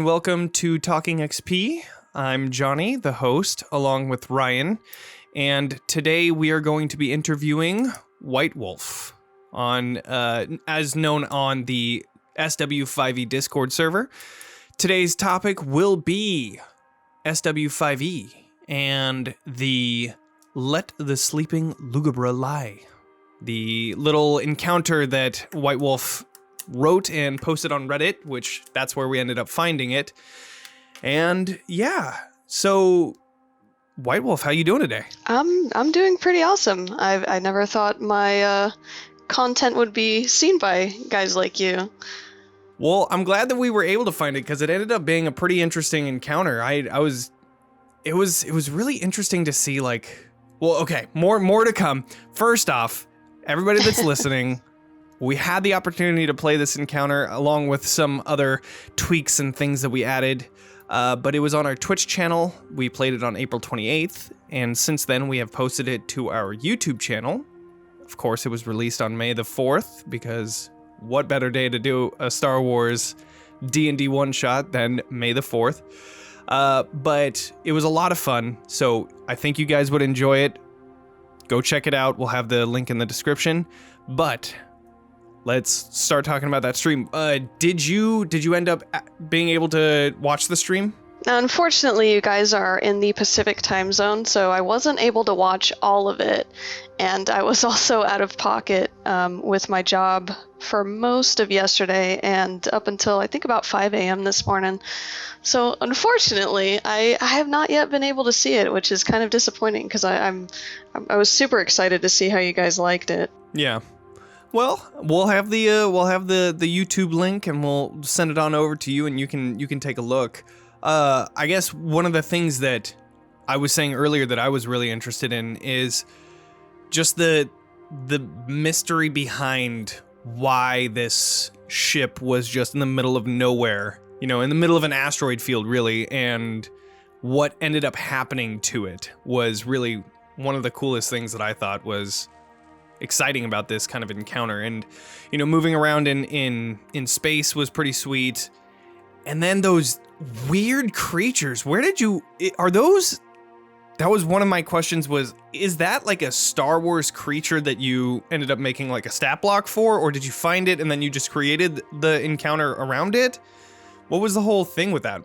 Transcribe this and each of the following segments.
and welcome to Talking XP. I'm Johnny, the host, along with Ryan, and today we are going to be interviewing Whtwlf, as known on the SW5e Discord server. Today's topic will be SW5e and the Let the Sleeping Lugabra Lie, the little encounter that Whtwlf wrote and posted on Reddit, which that's where we ended up finding it. And yeah, so Whtwlf, how you doing today? I'm doing pretty awesome. I never thought my content would be seen by guys like you. Well, I'm glad that we were able to find it because it ended up being a pretty interesting encounter. It was really interesting to see, like, well, okay, more to come. First off, everybody that's listening, we had the opportunity to play this encounter along with some other tweaks and things that we added, but it was on our Twitch channel. We played it on April 28th, and since then we have posted it to our YouTube channel. Of course, it was released on May the 4th, because what better day to do a Star Wars D&D one-shot than May the 4th? But it was a lot of fun, so I think you guys would enjoy it. Go check it out. We'll have the link in the description. But let's start talking about that stream. Did you end up being able to watch the stream? Now, unfortunately, you guys are in the Pacific time zone, so I wasn't able to watch all of it. And I was also out of pocket with my job for most of yesterday and up until I think about 5 a.m. this morning. So unfortunately, I have not yet been able to see it, which is kind of disappointing because I was super excited to see how you guys liked it. Yeah. Well, we'll have the YouTube link and we'll send it on over to you and you can take a look. I guess one of the things that I was saying earlier that I was really interested in is just the mystery behind why this ship was just in the middle of nowhere, in the middle of an asteroid field, really, and what ended up happening to it was really one of the coolest things that I thought was exciting about this kind of encounter. And moving around in space was pretty sweet. And then those weird creatures, that was one of my questions, is that like a Star Wars creature that you ended up making like a stat block for, or did you find it and then you just created the encounter around it? What was the whole thing with that?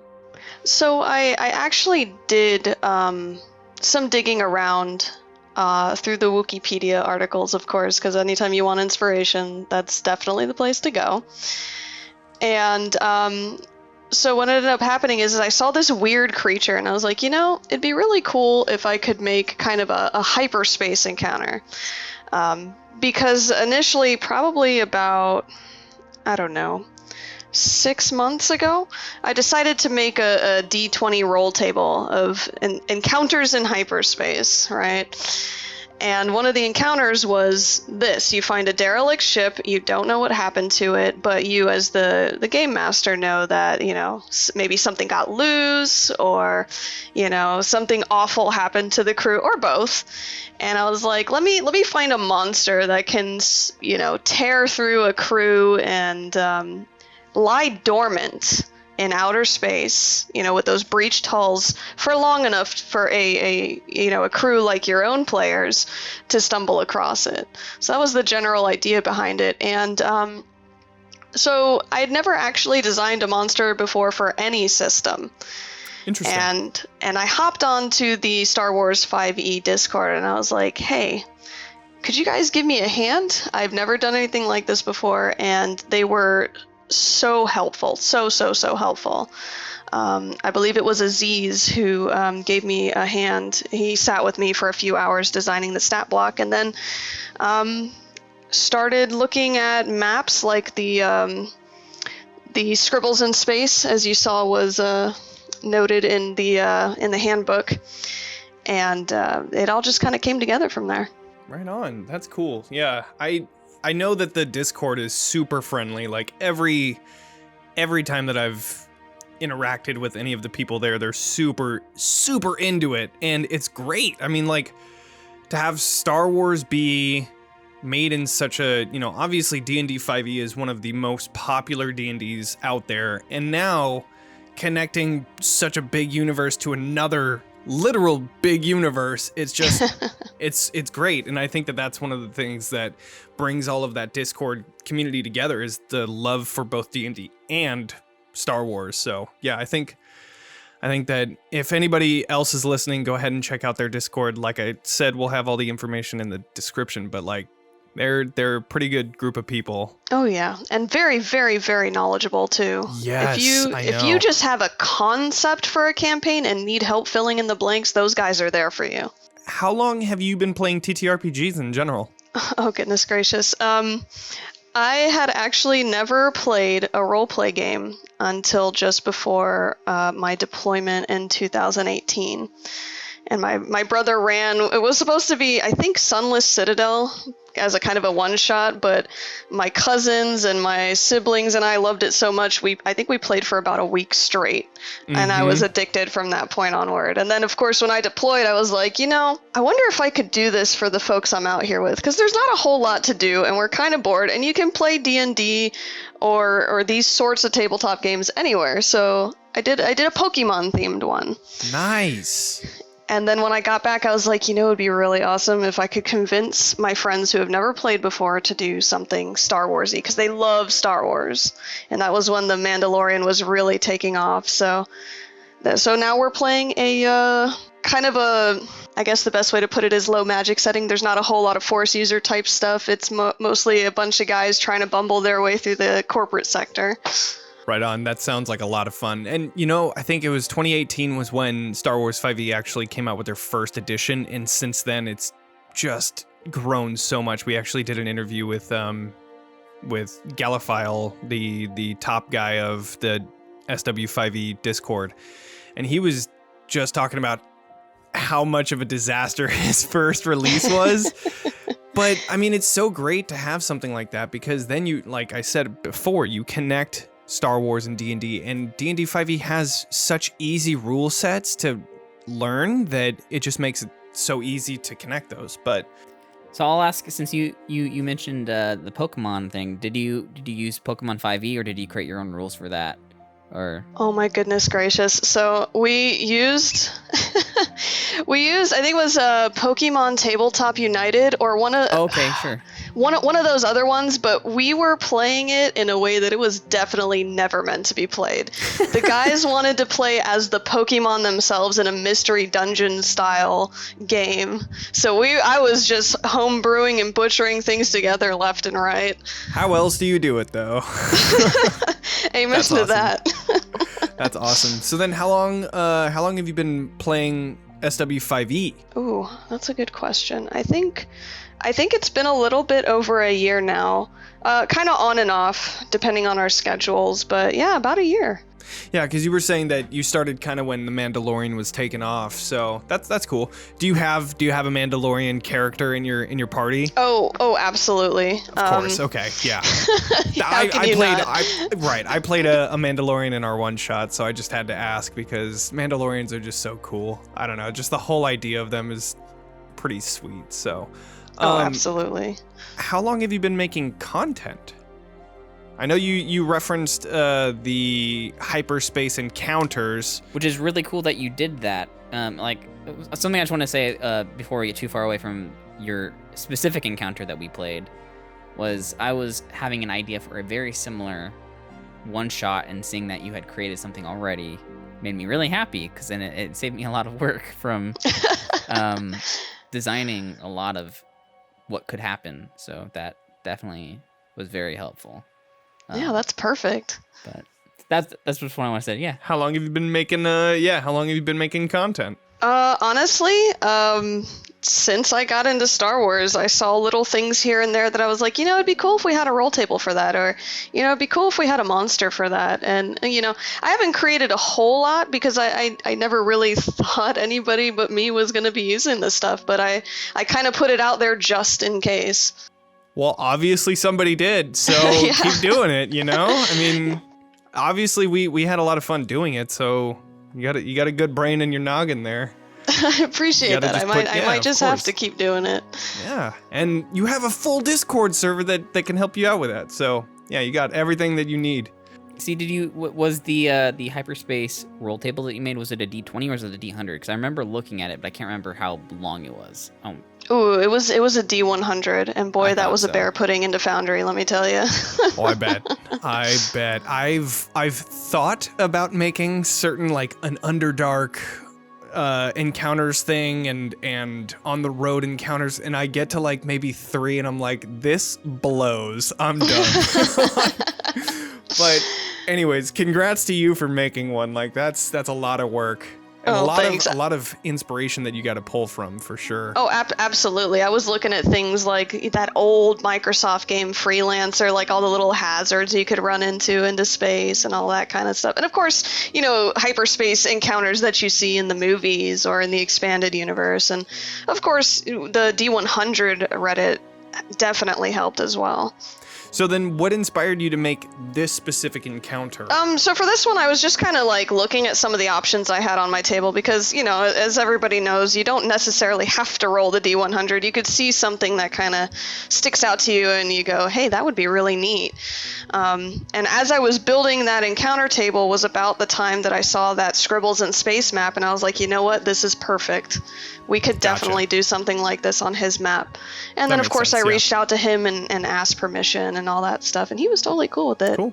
So I actually did some digging around through the Wikipedia articles, of course, because anytime you want inspiration, that's definitely the place to go. And so what ended up happening is I saw this weird creature, and I was like, it'd be really cool if I could make kind of a hyperspace encounter. Because initially, probably about, 6 months ago, I decided to make a D20 roll table of encounters in hyperspace, right? And one of the encounters was this. You find a derelict ship, you don't know what happened to it, but you as the game master know that, maybe something got loose or, something awful happened to the crew or both. And I was like, let me find a monster that can, tear through a crew and lie dormant in outer space, with those breached hulls for long enough for a crew like your own players to stumble across it. So that was the general idea behind it. And so I had never actually designed a monster before for any system. Interesting. And I hopped onto the Whtwlf8 Discord and I was like, hey, could you guys give me a hand? I've never done anything like this before, and they were so helpful, so helpful. I believe it was Aziz who gave me a hand. He sat with me for a few hours designing the stat block, and then started looking at maps like the scribbles in space, as you saw was noted in the handbook, and it all just kind of came together from there. Right on. That's cool. Yeah, I know that the Discord is super friendly. Like every time that I've interacted with any of the people there, they're super into it, and it's great. I mean, like, to have Star Wars be made in such a, obviously D&D 5e is one of the most popular D&Ds out there, and now connecting such a big universe to another literal big universe. It's just, it's great. And I think that that's one of the things that brings all of that Discord community together is the love for both D&D and Star Wars. So yeah, I think that if anybody else is listening, go ahead and check out their Discord. Like I said, we'll have all the information in the description, but like they're a pretty good group of people. Oh yeah, and very, very, very knowledgeable too. Yes, if you just have a concept for a campaign and need help filling in the blanks, those guys are there for you. How long have you been playing TTRPGs in general? Oh goodness gracious. I had actually never played a roleplay game until just before my deployment in 2018. And my brother ran, it was supposed to be, I think, Sunless Citadel as a kind of a one-shot, but my cousins and my siblings and I loved it so much, I think we played for about a week straight. Mm-hmm. And I was addicted from that point onward. And then, of course, when I deployed, I was like, I wonder if I could do this for the folks I'm out here with, because there's not a whole lot to do, and we're kind of bored, and you can play D&D or these sorts of tabletop games anywhere. So I did a Pokemon-themed one. Nice. And then when I got back, I was like, it would be really awesome if I could convince my friends who have never played before to do something Star Warsy, because they love Star Wars. And that was when the Mandalorian was really taking off. So now we're playing a kind of a, I guess the best way to put it is low magic setting. There's not a whole lot of Force user type stuff. It's mostly a bunch of guys trying to bumble their way through the corporate sector. Right on. That sounds like a lot of fun. And, I think it was 2018 was when Star/Wars5e actually came out with their first edition. And since then, it's just grown so much. We actually did an interview with Gallifile, the top guy of the SW5e Discord. And he was just talking about how much of a disaster his first release was. But, it's so great to have something like that, because then you, like I said before, you connect Star Wars and D&D, and D&D 5e has such easy rule sets to learn that it just makes it so easy to connect those. But so I'll ask, since you mentioned the Pokemon thing, did you use Pokemon 5e, or did you create your own rules for that? Or oh my goodness gracious. So we used I think it was Pokemon Tabletop United, or one of those other ones, but we were playing it in a way that it was definitely never meant to be played. The guys wanted to play as the Pokemon themselves in a mystery dungeon style game. So I was just home brewing and butchering things together left and right. How else do you do it, though? Amen to that. That's awesome. So then how long have you been playing SW5e? Ooh, that's a good question. I think it's been a little bit over a year now. Kind of on and off, depending on our schedules, but yeah, about a year. Yeah, because you were saying that you started kind of when the Mandalorian was taken off, so that's cool. Do you have a Mandalorian character in your party? Oh, absolutely. Of course. Okay, yeah. I played a Mandalorian in our one shot, so I just had to ask, because Mandalorians are just so cool. I don't know, just the whole idea of them is pretty sweet. So. Absolutely. How long have you been making content? I know you referenced the hyperspace encounters, which is really cool that you did that. Something I just want to say before we get too far away from your specific encounter that we played was I was having an idea for a very similar one shot, and seeing that you had created something already made me really happy, because then it saved me a lot of work from designing a lot of what could happen. So that definitely was very helpful. Yeah, that's perfect. But that's just what I want to say. Yeah. How long have you been making? How long have you been making content? Honestly, since I got into Star Wars, I saw little things here and there that I was like, it'd be cool if we had a roll table for that, or it'd be cool if we had a monster for that. And I haven't created a whole lot, because I never really thought anybody but me was going to be using this stuff, but I kind of put it out there just in case. Well, obviously somebody did, so Yeah. Keep doing it, Obviously we had a lot of fun doing it, so you got a good brain in your noggin there. I appreciate that. I might just have to keep doing it. Yeah, and you have a full Discord server that can help you out with that, so yeah, you got everything that you need. See, was the hyperspace roll table that you made, was it a D20 or was it a D100? Because I remember looking at it, but I can't remember how long it was. Oh. Ooh, it was a D100, and boy, that was so. a bear putting into Foundry, let me tell you. Oh, I bet. I've thought about making certain like an Underdark encounters thing and on the road encounters, and I get to like maybe 3 and I'm like, this blows. I'm done. But anyways, congrats to you for making one. Like that's a lot of work. And thanks. a lot of inspiration that you got to pull from, for sure. Oh, absolutely. I was looking at things like that old Microsoft game Freelancer, like all the little hazards you could run into space and all that kind of stuff. And of course, hyperspace encounters that you see in the movies or in the expanded universe. And of course, the D100 Reddit definitely helped as well. So then what inspired you to make this specific encounter? So for this one, I was just kind of like looking at some of the options I had on my table because, as everybody knows, you don't necessarily have to roll the D100. You could see something that kind of sticks out to you and you go, hey, that would be really neat. And as I was building that encounter table was about the time that I saw that Scribbles in Space map, and I was like, you know what, this is perfect. We could definitely do something like this on his map. And then, of course, I reached out to him and asked permission and all that stuff, and he was totally cool with it. Cool.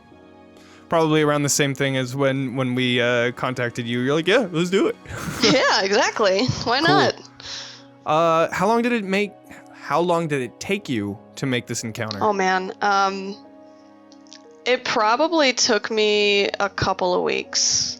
Probably around the same thing as when we contacted you. You're like, yeah, let's do it. Yeah, exactly. Why not? How long did it take you to make this encounter? Oh, man. It probably took me a couple of weeks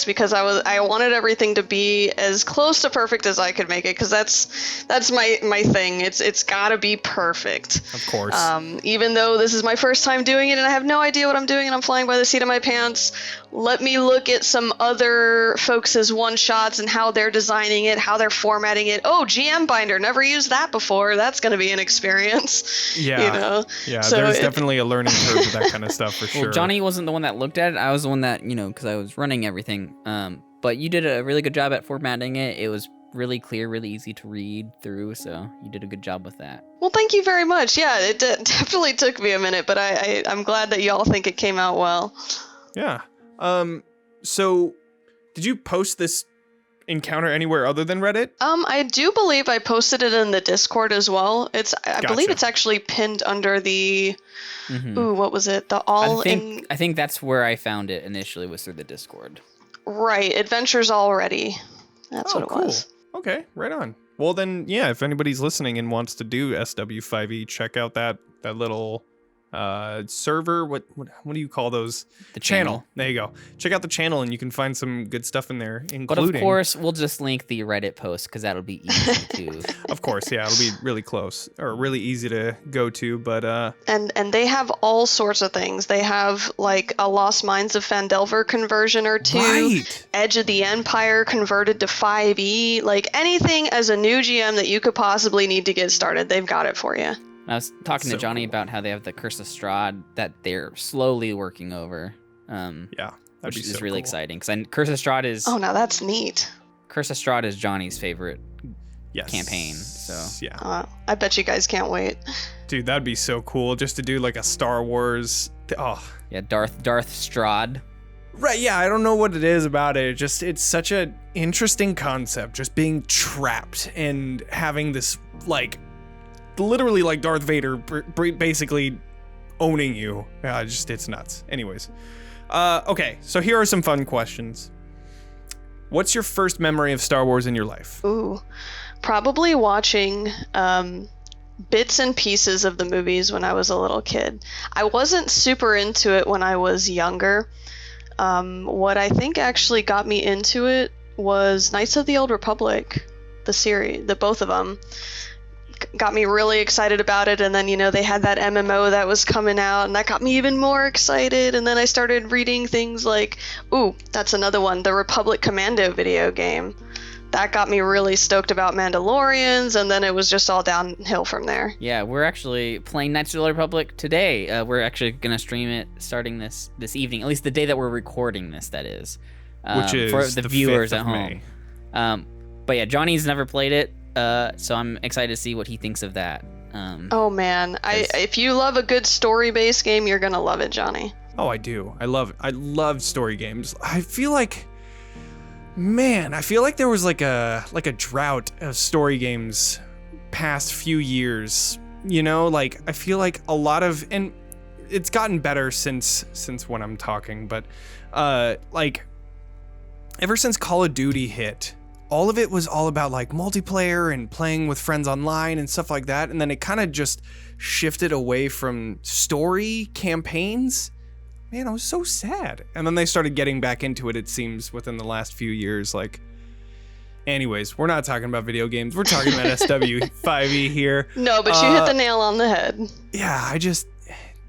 because I wanted everything to be as close to perfect as I could make it, because that's my thing. It's gotta be perfect. Of course. Even though this is my first time doing it and I have no idea what I'm doing and I'm flying by the seat of my pants, let me look at some other folks' one-shots and how they're designing it, how they're formatting it. Oh, GM Binder, never used that before. That's gonna be an experience. Yeah. Yeah, so there's definitely a learning curve with that kind of stuff for sure. Well, Johnny wasn't the one that looked at it. I was the one that, because I was running everything. But you did a really good job at formatting it. It was really clear, really easy to read through, so you did a good job with that. Well, thank you very much. Yeah, it definitely took me a minute, but I'm glad that y'all think it came out well. Yeah. So did you post this encounter anywhere other than Reddit? I do believe I posted it in the Discord as well. I believe it's actually pinned under the what was it? The I think that's where I found it initially, was through the Discord. Right, Adventures Already. That's what it was. Okay, right on. Well then, yeah, if anybody's listening and wants to do SW5e, check out that little server. What do you call those? The channel. There you go. Check out the channel and you can find some good stuff in there, including. But of course, we'll just link the Reddit post because that'll be easy to. Of course, yeah, it'll be really close or really easy to go to. But and they have all sorts of things. They have like a Lost Mines of Phandelver conversion or two, right. Edge of the Empire converted to 5e, like anything as a new GM that you could possibly need to get started, they've got it for you. I was talking to Johnny about how they have the Curse of Strahd that they're slowly working over. Yeah, which is really exciting because Curse of Strahd is. Oh, now that's neat. Curse of Strahd is Johnny's favorite campaign. So yeah, I bet you guys can't wait. Dude, that'd be so cool just to do like a Star Wars. Yeah, Darth Strahd. Right, yeah, I don't know what it is about it. It's such an interesting concept, just being trapped and having this like. Literally like Darth Vader basically owning you. It's nuts. Anyways. Okay, so here are some fun questions. What's your first memory of Star Wars in your life? Ooh, probably watching bits and pieces of the movies when I was a little kid. I wasn't super into it when I was younger. What I think actually got me into it was Knights of the Old Republic, the series, both of them. Got me really excited about it, and then they had that MMO that was coming out, and that got me even more excited. And then I started reading things like, that's another one, the Republic Commando video game. That got me really stoked about Mandalorians, and then it was just all downhill from there. Yeah, we're actually playing Knights of the Old Republic today. We're actually gonna stream it starting this evening, at least the day that we're recording this. That is, which is for the viewers at home. May. But yeah, Johnny's never played it. So I'm excited to see what he thinks of that. Oh man, if you love a good story-based game, you're gonna love it, Johnny. Oh, I do. I love story games. I feel like there was like a drought of story games past few years. You know, like I feel like a lot of, and it's gotten better since when I'm talking, but like ever since Call of Duty hit, all of it was all about like multiplayer and playing with friends online and stuff like that, and then it kind of just shifted away from story campaigns. Man, I was so sad. And then they started getting back into it, it seems, within the last few years. Like, anyways, we're not talking about video games. We're talking about SW5e here. No, but you hit the nail on the head. Yeah,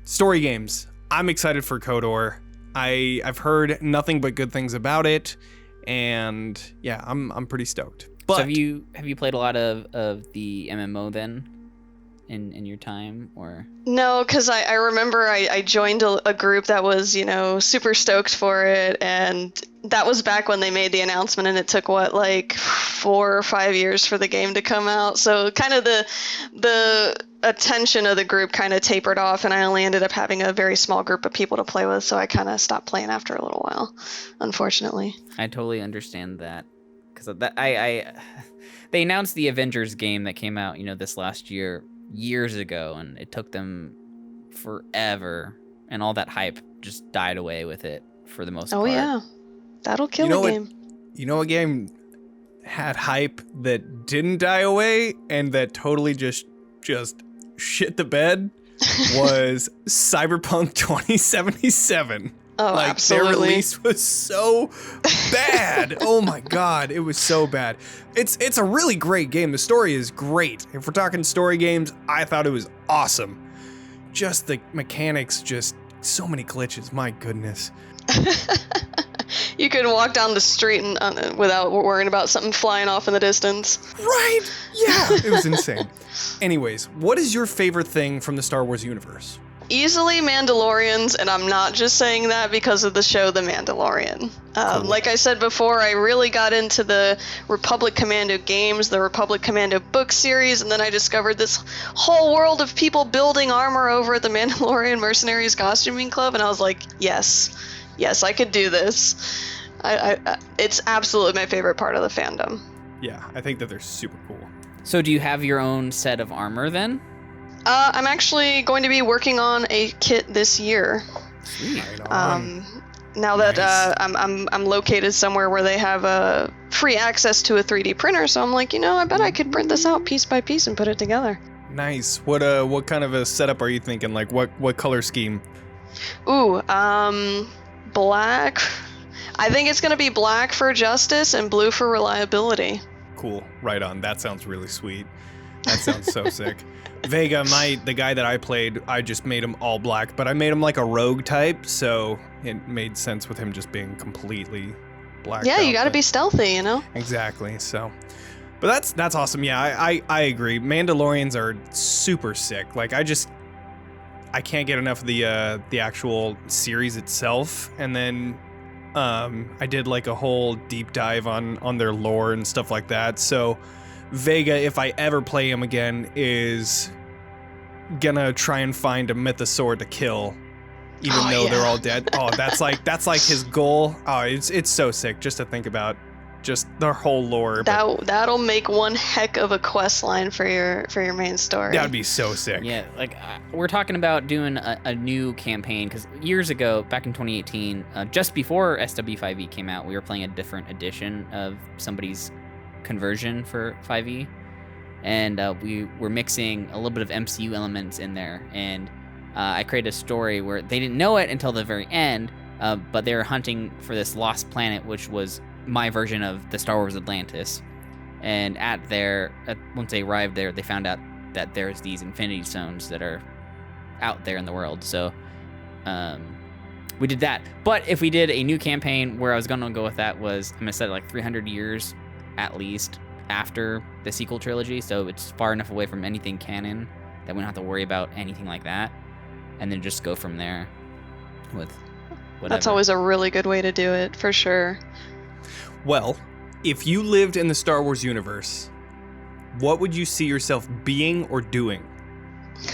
story games. I'm excited for KOTOR. I've heard nothing but good things about it, and yeah, I'm pretty stoked. But so have you played a lot of the MMO then? In your time, or? No, because I remember I joined a group that was, super stoked for it, and that was back when they made the announcement, and it took, like 4 or 5 years for the game to come out, so kind of the attention of the group kind of tapered off, and I only ended up having a very small group of people to play with, so I kind of stopped playing after a little while, unfortunately. I totally understand that, because they announced the Avengers game that came out, this last years ago, and it took them forever, and all that hype just died away with it for the most part. Oh yeah, that'll kill a game. You know, a game had hype that didn't die away and that totally just shit the bed was Cyberpunk 2077. Oh, like, absolutely. Their release was so bad. Oh my god, it was so bad. It's a really great game. The story is great. If we're talking story games, I thought it was awesome. Just the mechanics, just so many glitches. My goodness. You could walk down the street and without worrying about something flying off in the distance. Right? Yeah, it was insane. Anyways, what is your favorite thing from the Star Wars universe? Easily Mandalorians, and I'm not just saying that because of the show The Mandalorian. Cool. Like I said before, I really got into the Republic Commando games, the Republic Commando book series, and then I discovered this whole world of people building armor over at the Mandalorian Mercenaries Costuming Club, and I was like, yes, I could do this. It's absolutely my favorite part of the fandom. Yeah, I think that they're super cool. So do you have your own set of armor then? I'm actually going to be working on a kit this year. Sweet. Now that I'm located somewhere where they have free access to a 3D printer, so I'm like, I bet I could print this out piece by piece and put it together. Nice. What kind of a setup are you thinking? Like what color scheme? Ooh, black. I think it's gonna be black for justice and blue for reliability. Cool. Right on. That sounds really sweet. That sounds so sick. Vega, the guy that I played, I just made him all black, but I made him like a rogue type, so it made sense with him just being completely black. Yeah, you gotta be stealthy, Exactly, so. But that's awesome. Yeah, I agree. Mandalorians are super sick. Like, I can't get enough of the actual series itself, and then I did like a whole deep dive on their lore and stuff like that, so Vega, if I ever play him again, is gonna try and find a mythosaur to kill, even though they're all dead. Oh, that's like his goal. Oh, it's so sick just to think about, just their whole lore. That'll make one heck of a quest line for your main story. That'd be so sick. Yeah, like we're talking about doing a new campaign, because years ago, back in 2018, just before SW5e came out, we were playing a different edition of somebody's conversion for 5e, and we were mixing a little bit of MCU elements in there, and I created a story where they didn't know it until the very end, but they were hunting for this lost planet, which was my version of the Star Wars Atlantis, and once they arrived there, they found out that there's these Infinity Stones that are out there in the world, so we did that. But if we did a new campaign, where I was going to go with that was, I'm going to set it like 300 years at least after the sequel trilogy, so it's far enough away from anything canon that we don't have to worry about anything like that, and then just go from there with whatever. That's always a really good way to do it, for sure. Well, if you lived in the Star Wars universe, what would you see yourself being or doing?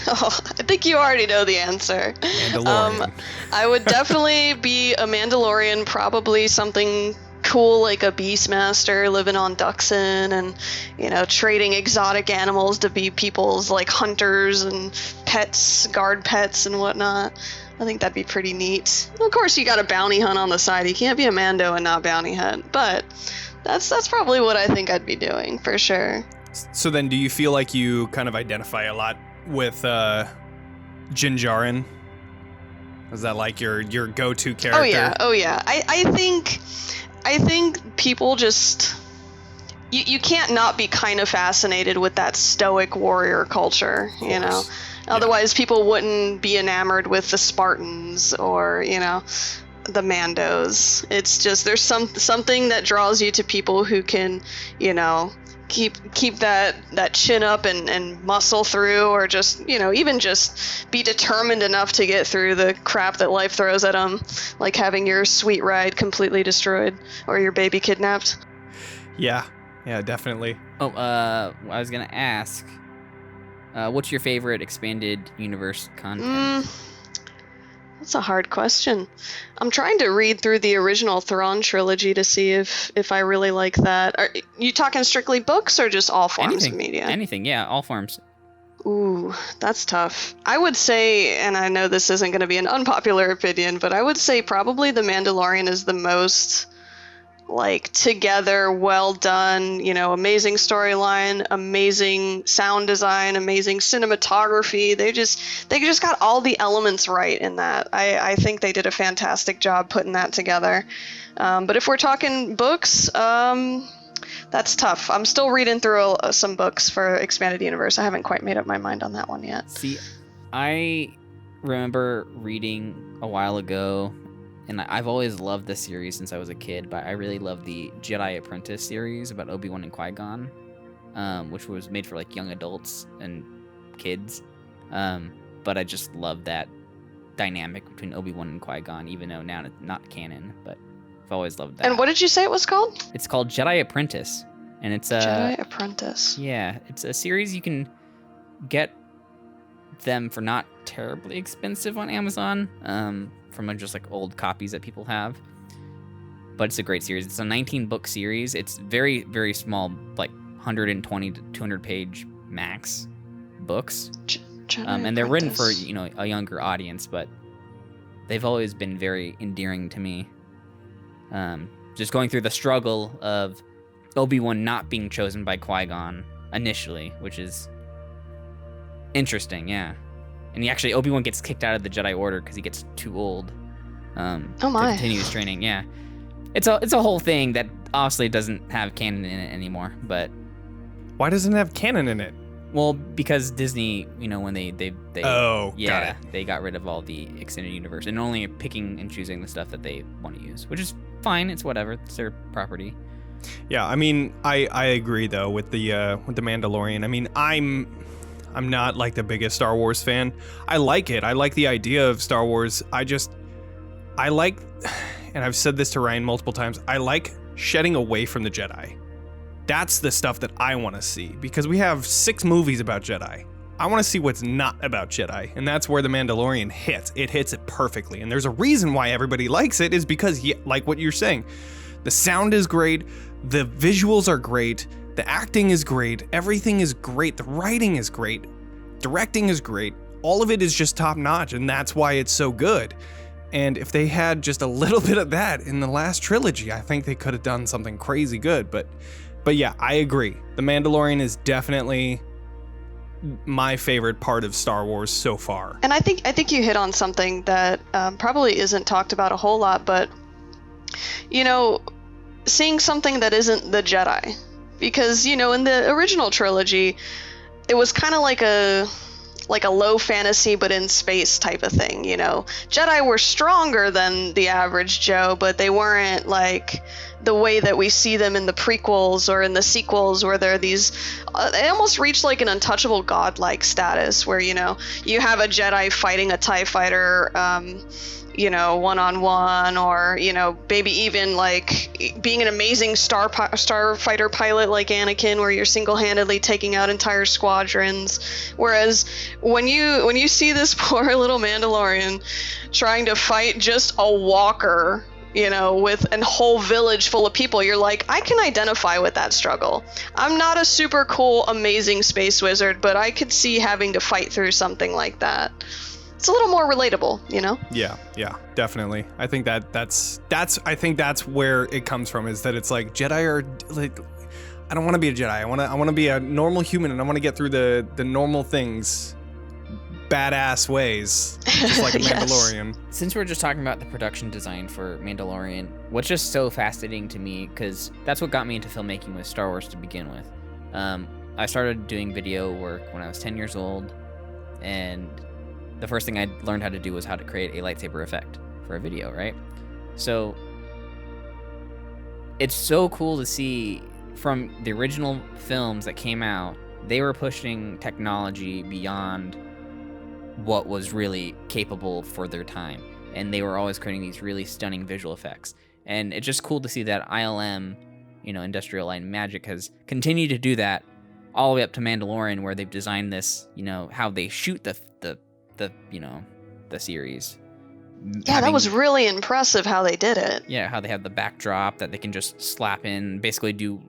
Oh, I think you already know the answer. Mandalorian. I would definitely be a Mandalorian, probably something cool like a Beastmaster living on Duxon and, you know, trading exotic animals to be people's like hunters and pets, guard pets and whatnot. I think that'd be pretty neat. Of course, you got a bounty hunt on the side. You can't be a Mando and not bounty hunt, but that's probably what I think I'd be doing for sure. So then, do you feel like you kind of identify a lot with Din Djarin? Is that like your go-to character? Oh yeah. I think people just you can't not be kind of fascinated with that stoic warrior culture, you know. Yeah. Otherwise, people wouldn't be enamored with the Spartans or, you know, the Mandos. It's just there's something that draws you to people who can, you know, keep that chin up and muscle through, or just, you know, even just be determined enough to get through the crap that life throws at them, like having your sweet ride completely destroyed or your baby kidnapped. Yeah, definitely. Oh, I was gonna ask, what's your favorite expanded universe content? That's a hard question. I'm trying to read through the original Thrawn trilogy to see if I really like that. Are you talking strictly books or just all forms of media? Anything, yeah, all forms. Ooh, that's tough. I would say, and I know this isn't going to be an unpopular opinion, but I would say probably The Mandalorian is the most like together, well done, you know, amazing storyline, amazing sound design, amazing cinematography. They just got all the elements right in that. I think they did a fantastic job putting that together. But if we're talking books, that's tough. I'm still reading through some books for Expanded Universe. I haven't quite made up my mind on that one yet. See, I remember reading a while ago, and I've always loved this series since I was a kid, but I really love the Jedi Apprentice series about Obi-Wan and Qui-Gon, which was made for like young adults and kids. But I just love that dynamic between Obi-Wan and Qui-Gon, even though now it's not canon, but I've always loved that. And what did you say it was called? It's called Jedi Apprentice, and it's a Jedi Apprentice. Yeah, it's a series you can get them for not terribly expensive on Amazon, from just like old copies that people have. But it's a great series. It's a 19-book series. It's very, very small, like 120 to 200 page max books. And they're written for, you know, a younger audience, but they've always been very endearing to me. Just going through the struggle of Obi-Wan not being chosen by Qui-Gon initially, which is interesting, yeah. And Obi-Wan gets kicked out of the Jedi Order because he gets too old to continue his training, yeah. It's a whole thing that obviously doesn't have canon in it anymore, but... Why doesn't it have canon in it? Well, because Disney, you know, when they got it. They got rid of all the extended universe and only picking and choosing the stuff that they want to use, which is fine. It's whatever. It's their property. Yeah, I mean, I agree though with the Mandalorian. I mean, I'm not like the biggest Star Wars fan. I like it. I like the idea of Star Wars. I like, and I've said this to Ryan multiple times, I like shedding away from the Jedi. That's the stuff that I want to see, because we have 6 movies about Jedi. I want to see what's not about Jedi, and that's where The Mandalorian hits. It hits it perfectly, and there's a reason why everybody likes it, is because, like what you're saying, the sound is great, the visuals are great, the acting is great, everything is great, the writing is great, directing is great, all of it is just top notch, and that's why it's so good. And if they had just a little bit of that in the last trilogy, I think they could have done something crazy good. But yeah, I agree. The Mandalorian is definitely my favorite part of Star Wars so far. And I think you hit on something that probably isn't talked about a whole lot, but, you know, seeing something that isn't the Jedi. Because, you know, in the original trilogy, it was kind of like a low fantasy but in space type of thing, you know. Jedi were stronger than the average Joe, but they weren't like the way that we see them in the prequels or in the sequels, where they're these, they almost reach like an untouchable godlike status, where, you know, you have a Jedi fighting a TIE fighter, you know, one-on-one, or, you know, maybe even like being an amazing starfighter pilot like Anakin, where you're single-handedly taking out entire squadrons. Whereas when you see this poor little Mandalorian trying to fight just a walker, you know, with a whole village full of people, you're like, I can identify with that struggle. I'm not a super cool, amazing space wizard, but I could see having to fight through something like that. It's a little more relatable, you know? Yeah, definitely. I think that's I think that's where it comes from, is that it's like Jedi are like, I don't want to be a Jedi. I want to be a normal human, and I want to get through the normal things badass ways, just like a Mandalorian. Since we're just talking about the production design for Mandalorian, what's just so fascinating to me, because that's what got me into filmmaking with Star Wars to begin with. I started doing video work when I was 10 years old, and the first thing I learned how to do was how to create a lightsaber effect for a video, right? So it's so cool to see from the original films that came out, they were pushing technology beyond what was really capable for their time. And they were always creating these really stunning visual effects. And it's just cool to see that ILM, you know, Industrial Light and Magic, has continued to do that all the way up to Mandalorian, where they've designed this, you know, how they shoot the you know, the series. Yeah, that was really impressive how they did it. Yeah, how they have the backdrop that they can just slap in, basically do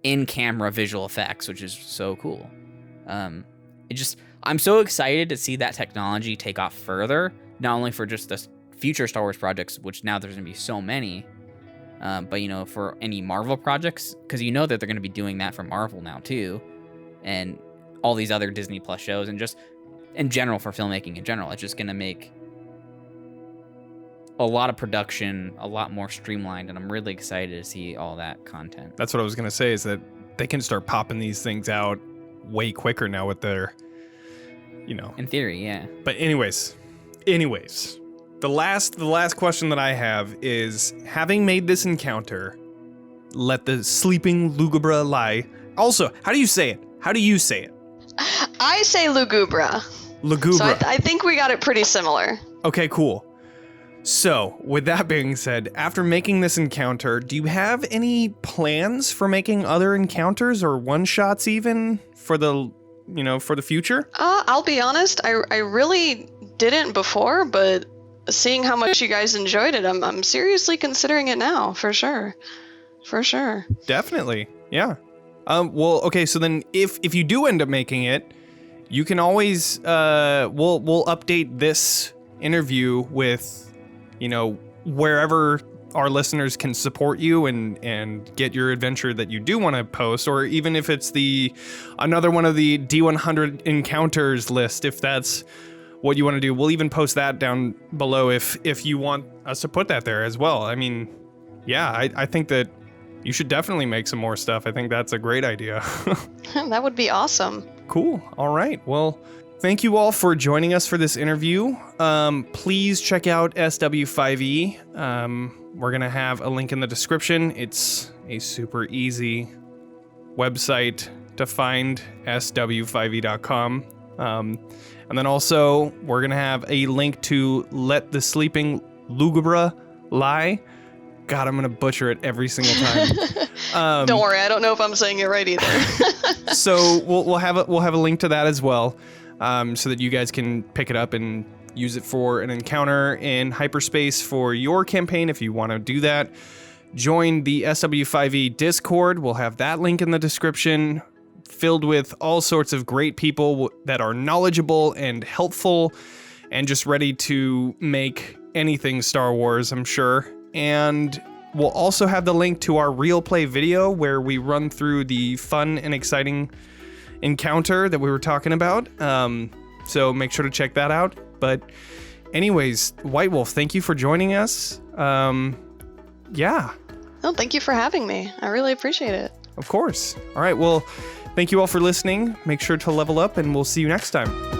in-camera visual effects, which is so cool. I'm so excited to see that technology take off further, not only for just the future Star Wars projects, which now there's going to be so many, but, you know, for any Marvel projects, because you know that they're going to be doing that for Marvel now too, and all these other Disney Plus shows, and just in general for filmmaking in general. It's just going to make a lot of production a lot more streamlined, and I'm really excited to see all that content. That's what I was going to say, is that they can start popping these things out way quicker now with their, you know. In theory, yeah. But anyways, the last question that I have is, having made this encounter, let the sleeping Lugubra lie. Also, how do you say it? I say Lugubra. So I think we got it pretty similar. Okay, cool. So, with that being said, after making this encounter, do you have any plans for making other encounters or one-shots even for the, you know, for the future? I'll be honest, I really didn't before, but seeing how much you guys enjoyed it, I'm seriously considering it now, for sure. For sure. Definitely, yeah. Well, okay, so then if you do end up making it, you can always, we'll update this interview with, you know, wherever our listeners can support you and get your adventure that you do want to post, or even if it's another one of the D100 encounters list, if that's what you want to do, we'll even post that down below if you want us to put that there as well. I mean, yeah, I think that you should definitely make some more stuff. I think that's a great idea. That would be awesome. Cool. All right. Well, thank you all for joining us for this interview. Please check out SW5e. We're going to have a link in the description. It's a super easy website to find, SW5e.com. And then also, we're going to have a link to Let the Sleeping Lugubra Lie. God, I'm gonna butcher it every single time. Don't worry, I don't know if I'm saying it right either. So we'll have a link to that as well, so that you guys can pick it up and use it for an encounter in hyperspace for your campaign if you want to do that. Join the SW5e Discord. We'll have that link in the description, filled with all sorts of great people that are knowledgeable and helpful, and just ready to make anything Star Wars, I'm sure. And we'll also have the link to our real play video where we run through the fun and exciting encounter that we were talking about. So make sure to check that out. But anyways, White Wolf, thank you for joining us. Yeah. No, thank you for having me. I really appreciate it. Of course. All right. Well, thank you all for listening. Make sure to level up, and we'll see you next time.